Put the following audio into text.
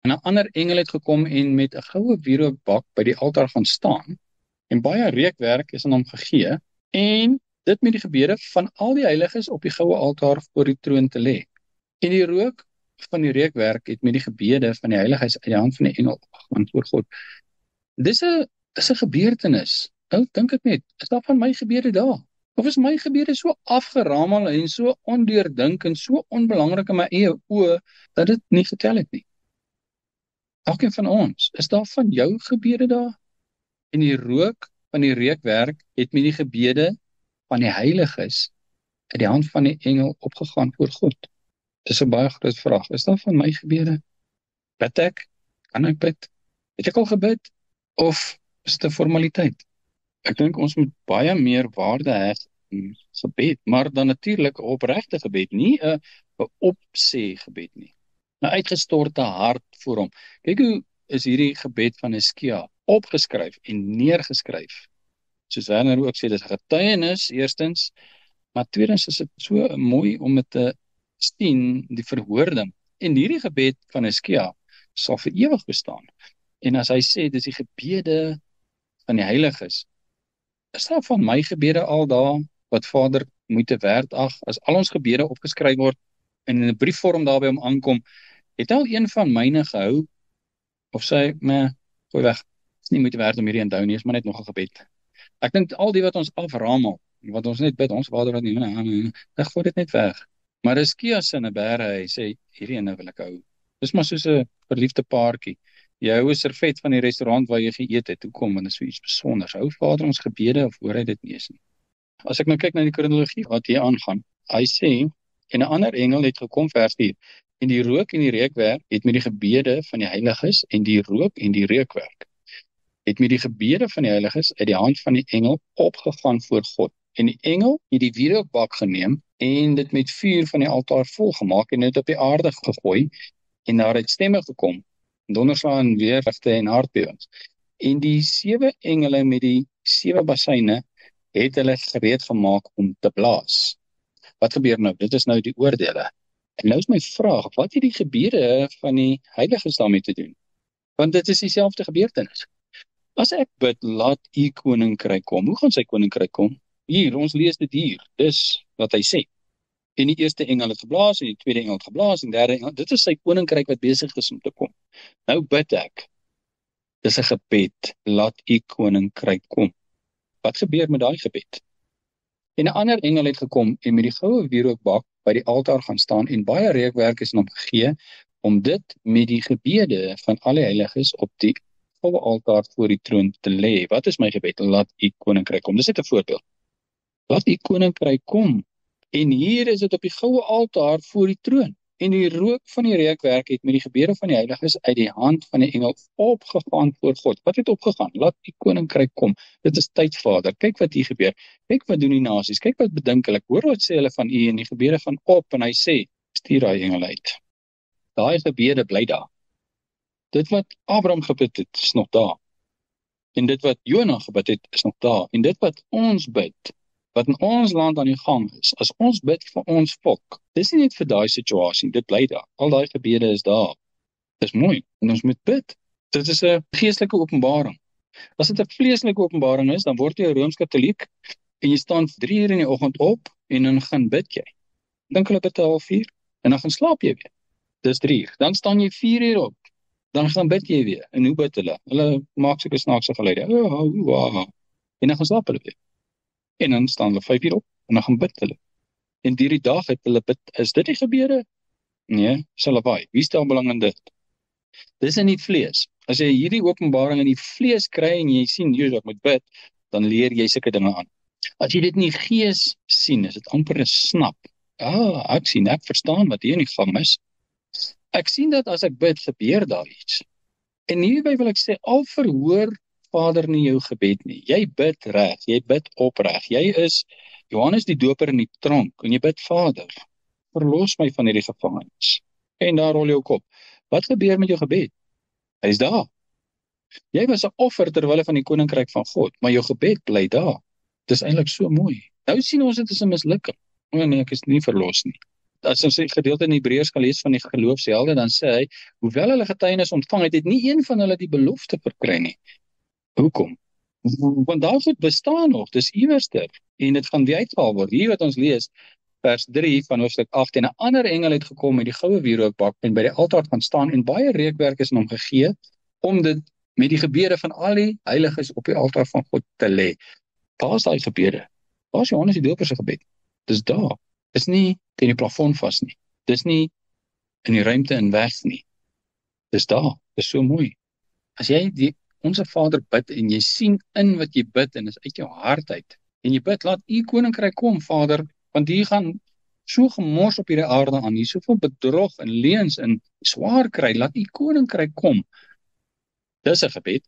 En 'n ander engel het gekom en met 'n goue wierookbak by die altaar gaan staan, en baie reukwerk is aan hom gegee, en dit met die gebede van al die heiliges op die goue altaar voor die troon te lê. En die rook van die reukwerk het met die gebede van die heiliges uit die hand van die engel opgegaan voor God. Dis 'n gebeurtenis. Nou dink ek net, is daar van my gebede daar? Of is my gebede so afgeramel en so ondeurdink en so onbelangrik in my eie oë dat dit nie getel het nie? Elkeen van ons, is daar van jou gebede daar? En die rook van die reukwerk het met die gebede van die heiliges uit die hand van die engel opgegaan voor God. Dis 'n baie groot vraag. Is daar van my gebede? Bid ek? Kan ek bid? Het ek al gebid? Of is dit 'n formaliteit? Ek dink ons moet baie meer waarde heg aan gebed, maar dan natuurlik 'n opregte gebed, nie 'n opsê gebed nie. 'n uitgestorte hart voor hom. Kyk hoe is hierdie gebed van Hizkia opgeskryf en neergeskryf. Soos Werner ook sê, dis 'n getuienis eerstens, maar tweedens is dit so mooi om dit te sien, die verhoording. En hierdie gebed van Hizkia sal vir ewig bestaan. En as hy sê, dis die gebede van die heiliges, is daar van my gebede al daar, wat Vader moeite werd ag, as al ons gebede opgeskryf word, en in 'n briefvorm daarby om aankom, het al een van myne gehou, of sê, gooi weg, is nie moeite werd om hierdie onthou nie, is maar net nog 'n gebed. Ek dink al die wat ons aframel, wat ons net bid, ons Vader wat nie, ek gooi dit net weg. Maar Hizkia se in 'n berg, hy sê, hierdie ene wil ek hou. Dis maar soos 'n verliefde paartjie. Jy hou 'n servet van die restaurant waar jy geëet het, hoekom? Want dit is vir iets besonders. Hou Vader ons gebede, of hoor hy dit nie eens nie? As ek nou kyk na die kronologie wat hier aangaan, hy sê, en 'n ander engel het gekom, vers 4, en die rook en die reukwerk het met die gebede van die heiliges, en die rook en die reukwerk het met die gebede van die heiliges uit die hand van die engel opgegaan voor God. En die engel het die wierookbak geneem en dit met vuur van die altaar volgemaak en dit op die aarde gegooi, en daar het stemme gekom, donderslae en weerligte en aardbewings. En die 7 engele met die 7 basyne het hulle gereed gemaak om te blaas. Wat gebeur nou? Dit is nou die oordeele. En nou is my vraag, wat het die gebede van die heiliges daarmee te doen? Want dit is dieselfde gebeurtenis. As ek bid, laat u koninkryk kom, hoe gaan sy koninkryk kom? Hier, ons lees dit hier, dis wat hy sê. En die eerste engel het geblaas, en die tweede engel het geblaas, en die derde engel, dit is sy koninkryk wat besig is om te kom. Nou bid ek, dis 'n gebed, laat u koninkryk kom. Wat gebeur met daai gebed? En 'n ander engel het gekom, en met die goue wierookbak by die altaar gaan staan, en baie reukwerk is aan hom gegee, om dit met die gebede van al die heiliges op die goue altaar voor die troon te lê. Wat is my gebed? Laat u koninkryk kom. Dis net 'n voorbeeld. Laat u koninkryk kom. En hier is dit op die goue altaar voor die troon. En die rook van die reukwerk het met die gebede van die heiliges uit die hand van die engel opgegaan voor God. Wat het opgegaan? Laat u koninkryk kom. Dit is tyd, Vader. Kyk wat hier gebeur. Kyk wat doen die nasies. Kyk wat bedink hulle. Hoor wat sê hulle van u, en die gebede gaan op, en hy sê, stuur daai engel uit. Daai gebede bly daar. Dit wat Abraham gebid het, is nog daar. En dit wat Jonah gebid het, is nog daar. En dit wat ons bid, wat in ons land aan die gang is, as ons bid vir ons volk, dis nie net vir daai situasie, dit bly daar. Al daai gebede is daar. Dis mooi, en ons moet bid. Dit is 'n geestelike openbaring. As dit 'n vleeslike openbaring is, dan word jy 'n Rooms-Katoliek, en jy staan 3 uur in die oggend op, en dan gaan bid jy. Dink hulle bid 1/2 uur, en dan gaan slaap jy weer. Dis 3 uur. Dan staan jy 4 uur op, dan gaan bid jy weer. En hoe bid hulle? Hulle maak sulke snaakse geluide. En dan gaan slaap hulle weer. En dan staan hulle 5 uur op, en dan gaan bid hulle. En deur die dag het hulle bid, is dit die gebede? Nee, salabai. Wie stel belang in dit? Dis in die vlees. As jy hierdie openbaring in die vlees kry, en jy sien, jy moet bid, dan leer jy sulke dinge aan. As jy dit in die gees sien, is dit amper 'n snap. Ek sien, ek verstaan wat hier in die gang is. Ek sien dat as ek bid, gebeur daar iets. En hierby wil ek sê, al verhoor Vader nie jou gebed nie. Jy bid reg, jy bid opreg. Jy is Johannes die Doper in die tronk, en jy bid, Vader, verlos my van hierdie gevangenis. En daar rol jou kop. Wat gebeur met jou gebed? Hy is daar. Jy was 'n offer terwille van die koninkryk van God, maar jou gebed bly daar. Dit is eintlik so mooi. Nou sien ons dit is 'n mislukking. Nee, ek is nie verlos nie. as ons die gedeelte in Hebreërs gaan lees van die geloofshelde, dan sê hy, hoewel hulle getuienis ontvang het, het nie een van hulle die belofte verkry nie. Hoekom? Want daar goed bestaan nog, dis iewerster, en dit gaan weer uitgehaal word. Hier wat ons lees, vers 3 van hoofstuk 8, en 'n ander engel het gekom met die goue wierookbak en by die altaar gaan staan, en baie reukwerk is aan hom gegee, om dit met die gebede van al die heiliges op die altaar van God te lê. Waar is daai gebede? Waar is Johannes die Doper se gebed? Dis daar. Dis nie teen die plafon vas nie. Dis nie in die ruimte en weg nie. Dis daar. Dis so mooi. As jy die Onse Vader bid en jy sien in wat jy bid en is uit jou hart uit, en jy bid, laat u koninkryk kom, Vader, want hier gaan so gemors op hierdie aarde aan, hier soveel bedrog en leuns en swaar kry, laat u koninkryk kom. Dis 'n gebed.